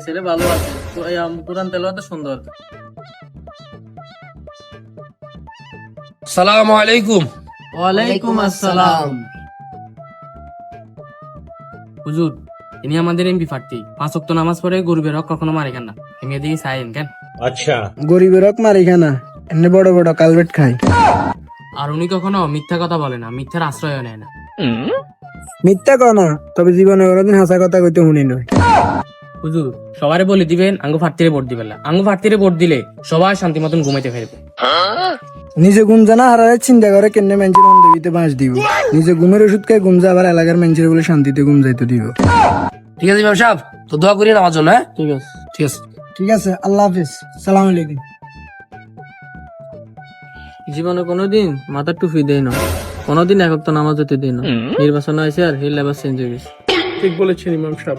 এই ছেলে ভালো আছে, কোরআন তেলাওয়াত সুন্দর। সালামু আলাইকুম। ওয়ালাইকুম আসসালাম। হুজুর, ইনি আমাদের এমপি প্রার্থী। 5 ওয়াক্ত নামাজ পড়ে গরিবের হক কখনো মারে খান না। এমনি দিকে চাইেন কেন? গরিবের হক মারি খানা, এমনি বড় বড় কালভেট খায়। আর উনি কখনো মিথ্যা কথা বলে না, মিথ্যার আশ্রয় নেয় না। মিথ্যা কও না, তবে জীবনে কোনোদিন হাসা কথা কইতে শুনি নয়। হুজুর, সবারে বলে দিবেন আঙ্গু প্রার্থীরে ভোট দিবেন না। আঙ্গু প্রার্থীরে ভোট দিলে সবাই শান্তি মতন ঘুমাইতে ফেরবে। নিজে ঘুম জানা হারারে চিন্তা করে কেন মানুষের অন্ধবিতে বাঁশ দিব। নিজে ঘুমের ওষুধ খাই ঘুম যা, আবার এলাকার মানুষের বলে শান্তিতে ঘুম যাইতে দিব। ঠিক আছে ইমাম সাহেব, তো দোয়া করি আমার জন্য। হ্যাঁ, ঠিক আছে। ঠিক আছে। ঠিক আছে, আল্লাহ হাফিজ, সালাম আলাইকুম। জীবনে কোনোদিন মাথার টুপি দেই না, কোনোদিন এক ওয়াক্ত নামাজ হতে দিই না। নির্বাচন হয়েছে আর হিল লেবার চেঞ্জ হয়ে গেছে। ঠিক বলেছেন ইমাম সাহেব।